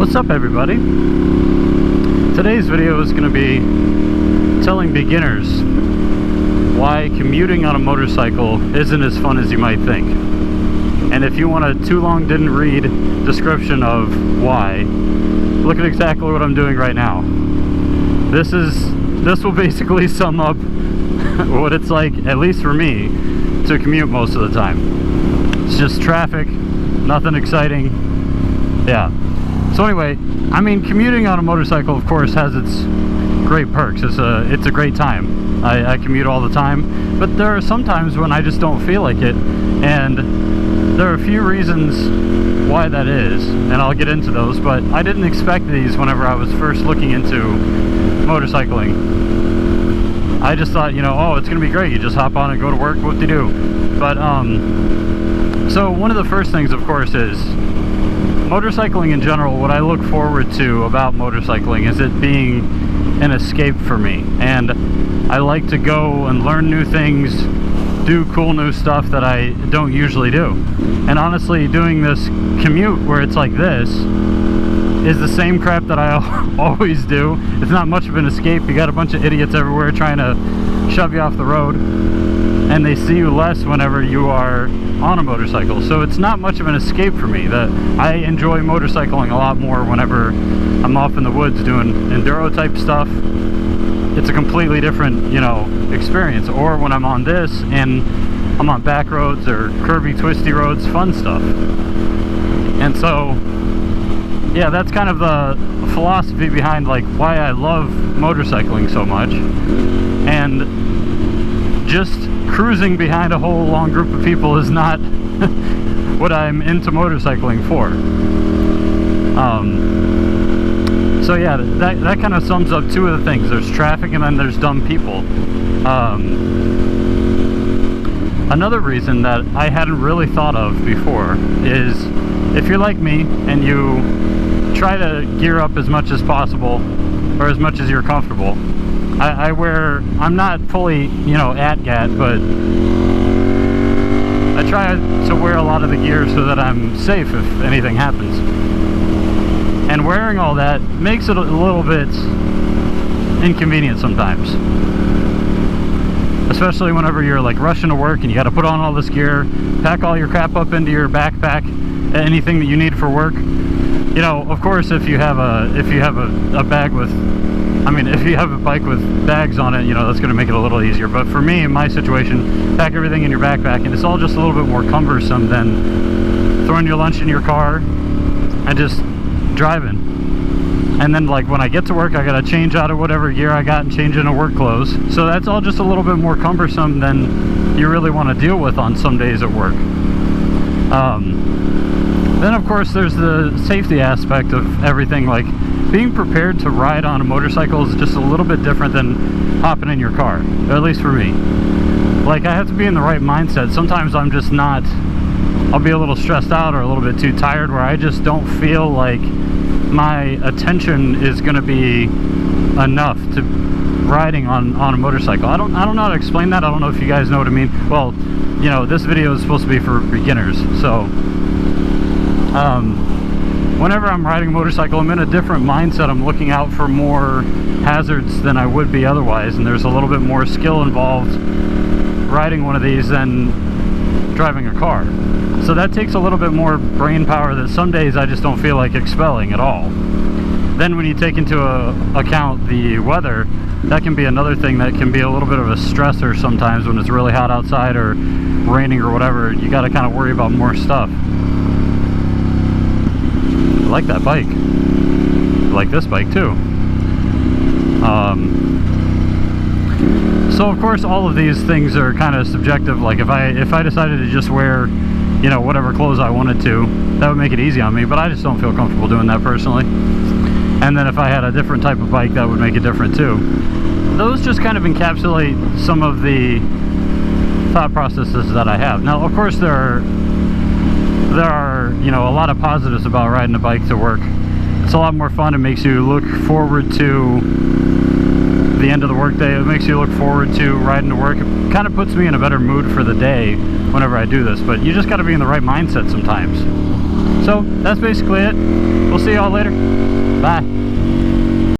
What's up, everybody? Today's video is going to be telling beginners why commuting on a motorcycle isn't as fun as you might think. And if you want a too long didn't read description of why, look at exactly what I'm doing right now. This will basically sum up what it's like, at least for me, to commute most of the time. It's just traffic, nothing exciting. Yeah. So anyway, I mean, commuting on a motorcycle, of course, has its great perks. It's a great time. I commute all the time, but there are some times when I just don't feel like it, and there are a few reasons why that is, and I'll get into those, but I didn't expect these whenever I was first looking into motorcycling. I just thought, you know, oh, it's gonna be great, you just hop on and go to work, whoop-de-doo. But so one of the first things, of course, is motorcycling in general. What I look forward to about motorcycling is it being an escape for me, and I like to go and learn new things, do cool new stuff that I don't usually do. And honestly, doing this commute where it's like this is the same crap that I always do. It's not much of an escape. You got a bunch of idiots everywhere trying to shove you off the road, and they see you less whenever you are on a motorcycle. So it's not much of an escape for me. I enjoy motorcycling a lot more whenever I'm off in the woods doing enduro type stuff. It's a completely different, you know, experience. Or when I'm on this and I'm on back roads or curvy, twisty roads, fun stuff. And so, yeah, that's kind of the philosophy behind like why I love motorcycling so much. And just cruising behind a whole long group of people is not what I'm into motorcycling for. So yeah, that kind of sums up two of the things. There's traffic and then there's dumb people. Another reason that I hadn't really thought of before is if you're like me and you try to gear up as much as possible or as much as you're comfortable. I'm not fully, you know, AT-GAT, but I try to wear a lot of the gear so that I'm safe if anything happens. And wearing all that makes it a little bit inconvenient sometimes. Especially whenever you're like rushing to work and you got to put on all this gear, pack all your crap up into your backpack, anything that you need for work. You know, of course, if you have a bag with, I mean, if you have a bike with bags on it, you know, that's going to make it a little easier. But for me, in my situation, pack everything in your backpack, and it's all just a little bit more cumbersome than throwing your lunch in your car and just driving. And then, like, when I get to work, I got to change out of whatever gear I got and change into work clothes. So that's all just a little bit more cumbersome than you really want to deal with on some days at work. Then, of course, there's the safety aspect of everything. Like, being prepared to ride on a motorcycle is just a little bit different than hopping in your car, at least for me. Like, I have to be in the right mindset. Sometimes I'm just not, I'll be a little stressed out or a little bit too tired where I just don't feel like my attention is going to be enough to riding on a motorcycle. I don't know how to explain that. I don't know if you guys know what I mean. Well, you know, this video is supposed to be for beginners, so whenever I'm riding a motorcycle, I'm in a different mindset. I'm looking out for more hazards than I would be otherwise, and there's a little bit more skill involved riding one of these than driving a car. So that takes a little bit more brain power that some days I just don't feel like expelling at all. Then when you take into account the weather, that can be another thing that can be a little bit of a stressor sometimes when it's really hot outside or raining or whatever. You got to kind of worry about more stuff. I like that bike. I like this bike too. So of course all of these things are kind of subjective. Like if I decided to just wear, you know, whatever clothes I wanted to, that would make it easy on me, but I just don't feel comfortable doing that personally. And then if I had a different type of bike, that would make it different too. Those just kind of encapsulate some of the thought processes that I have. Now, of course, there are, you know, a lot of positives about riding a bike to work. It's a lot more fun. It makes you look forward to the end of the workday. It makes you look forward to riding to work. It kind of puts me in a better mood for the day whenever I do this, but you just got to be in the right mindset sometimes. So that's basically it. We'll see y'all later. Bye.